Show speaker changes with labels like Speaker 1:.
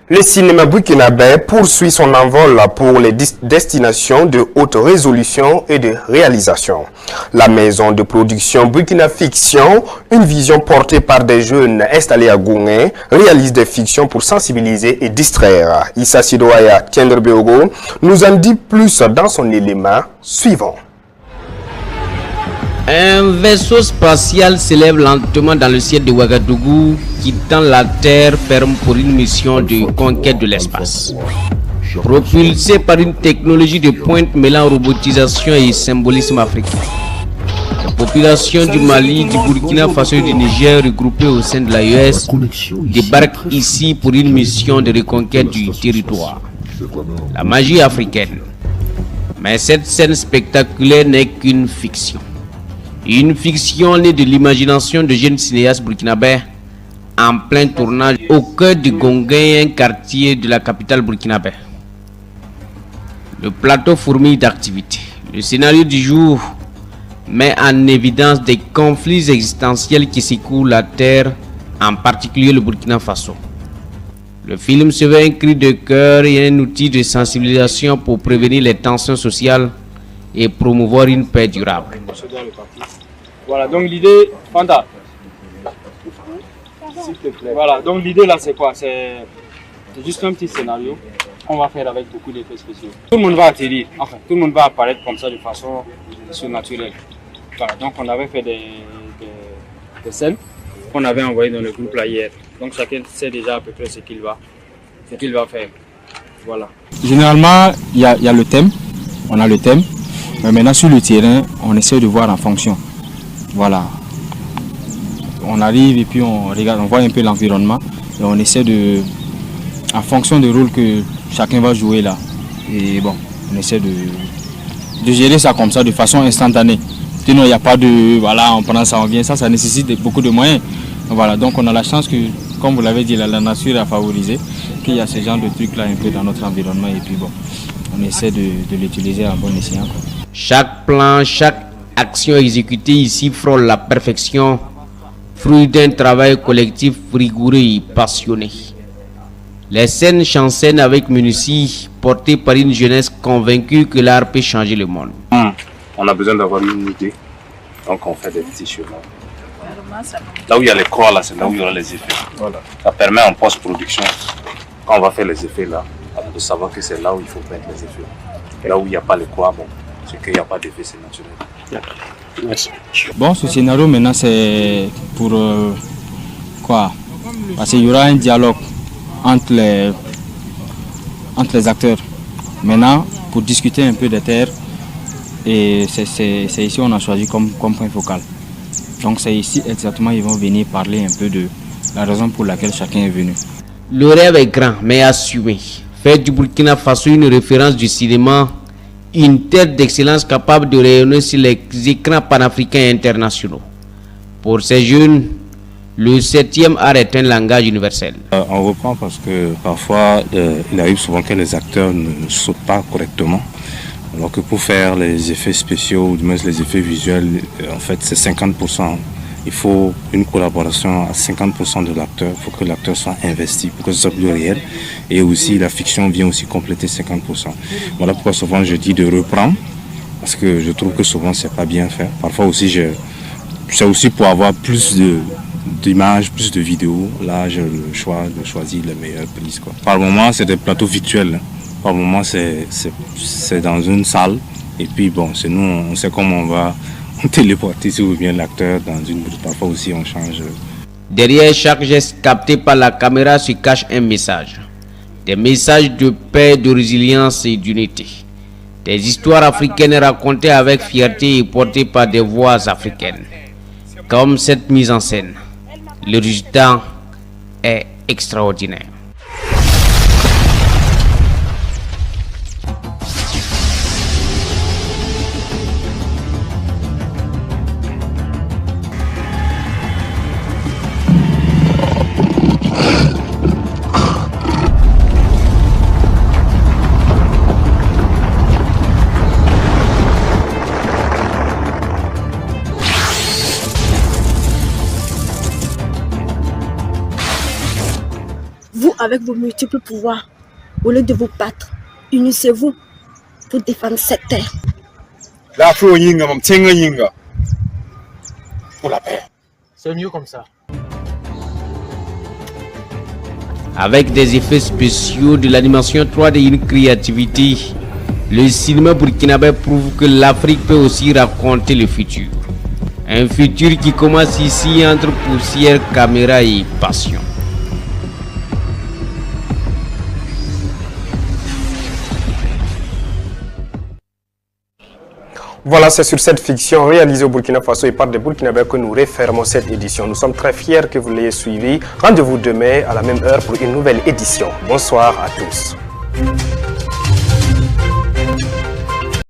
Speaker 1: Le cinéma burkinabé poursuit son envol pour les destinations de haute résolution et de réalisation. La maison de production Burkina Fiction, une vision portée par des jeunes installés à Gouné, réalise des fictions pour sensibiliser et distraire. Issa Sidoaya Tiendrebeogo nous en dit plus dans son élément suivant.
Speaker 2: Un vaisseau spatial s'élève lentement dans le ciel de Ouagadougou, quittant la Terre ferme pour une mission de conquête de l'espace. Propulsé par une technologie de pointe mêlant robotisation et symbolisme africain. La population du Mali, du Burkina Faso et du Niger, regroupée au sein de l'AES, débarque ici pour une mission de reconquête du territoire. La magie africaine. Mais cette scène spectaculaire n'est qu'une fiction. Une fiction née de l'imagination de jeunes cinéastes burkinabés en plein tournage au cœur de Gongué, un quartier de la capitale burkinabé. Le plateau fourmille d'activités. Le scénario du jour met en évidence des conflits existentiels qui secouent la terre, en particulier le Burkina Faso. Le film se veut un cri de cœur et un outil de sensibilisation pour prévenir les tensions sociales et promouvoir une paix durable.
Speaker 3: Voilà, donc l'idée, Fanta. S'il te plaît. Voilà, donc l'idée là c'est quoi? C'est juste un petit scénario qu'on va faire avec beaucoup d'effets spéciaux. Tout le monde va atterrir, enfin tout le monde va apparaître comme ça de façon surnaturelle. Voilà, donc on avait fait des scènes qu'on avait envoyées dans le groupe là hier. Donc chacun sait déjà à peu près ce qu'il va faire. Voilà.
Speaker 4: Généralement, il y a le thème, on a le thème, mais maintenant sur le terrain, on essaie de voir en fonction. Voilà. On arrive et puis on regarde, on voit un peu l'environnement et on essaie de, en fonction du rôle que chacun va jouer là. Et bon, on essaie de gérer ça comme ça de façon instantanée. Sinon, il n'y a pas de, voilà, on prend ça, on vient, ça nécessite beaucoup de moyens. Voilà, donc on a la chance que, comme vous l'avez dit, la nature a favorisé, qu'il y a ce genre de trucs là un peu dans notre environnement et puis bon, on essaie de l'utiliser en bon escient, quoi.
Speaker 2: Chaque plan, chaque action exécutée ici frôle la perfection, fruit d'un travail collectif rigoureux et passionné. Les scènes chansènent avec minutie, portées par une jeunesse convaincue que l'art peut changer le monde.
Speaker 5: On a besoin d'avoir une idée, donc on fait des petits chemins. Là où il y a les croix, là, c'est là où il y aura les effets. Voilà. Ça permet en post-production, quand on va faire les effets là, de savoir que c'est là où il faut mettre les effets. Et là où il n'y a pas les croix, bon, c'est qu'il n'y a pas d'effet, c'est naturel.
Speaker 4: Merci. Bon, ce scénario maintenant c'est pour quoi? Parce qu'il y aura un dialogue entre les acteurs. Maintenant, pour discuter un peu des terres, et c'est ici on a choisi comme point focal. Donc c'est ici exactement ils vont venir parler un peu de la raison pour laquelle chacun est venu.
Speaker 2: Le rêve est grand mais assumé. Faire du Burkina Faso une référence du cinéma, une tête d'excellence capable de rayonner sur les écrans panafricains et internationaux. Pour ces jeunes, le 7e art est un langage universel.
Speaker 5: On reprend parce que parfois, il arrive souvent que les acteurs ne sautent pas correctement. Alors que pour faire les effets spéciaux, ou du moins les effets visuels, en fait c'est 50%. Il faut une collaboration à 50% de l'acteur pour que l'acteur soit investi, pour que ce soit plus réel. Et aussi la fiction vient aussi compléter 50%. Voilà pourquoi souvent je dis de reprendre, parce que je trouve que souvent c'est pas bien fait. Parfois aussi c'est aussi pour avoir plus d'images, plus de vidéos. Là j'ai le choix de choisir les meilleures prises, quoi. Par moment c'est des plateaux virtuels. Par moment c'est dans une salle. Et puis bon, c'est nous, on sait comment on va téléporter si vous bien l'acteur dans une boutique. Parfois aussi on change.
Speaker 2: Derrière chaque geste capté par la caméra se cache un message. Des messages de paix, de résilience et d'unité. Des histoires africaines racontées avec fierté et portées par des voix africaines. Comme cette mise en scène, le résultat est extraordinaire.
Speaker 6: Vous avec vos multiples pouvoirs. Au lieu de vous battre, unissez-vous pour défendre cette terre.
Speaker 3: Pour la paix.
Speaker 7: C'est mieux comme ça.
Speaker 2: Avec des effets spéciaux, de l'animation 3D et une créativité, le cinéma burkinabé prouve que l'Afrique peut aussi raconter le futur. Un futur qui commence ici entre poussière, caméra et passion.
Speaker 1: Voilà, c'est sur cette fiction réalisée au Burkina Faso et par des Burkinabés que nous refermons cette édition. Nous sommes très fiers que vous l'ayez suivi. Rendez-vous demain à la même heure pour une nouvelle édition. Bonsoir à tous.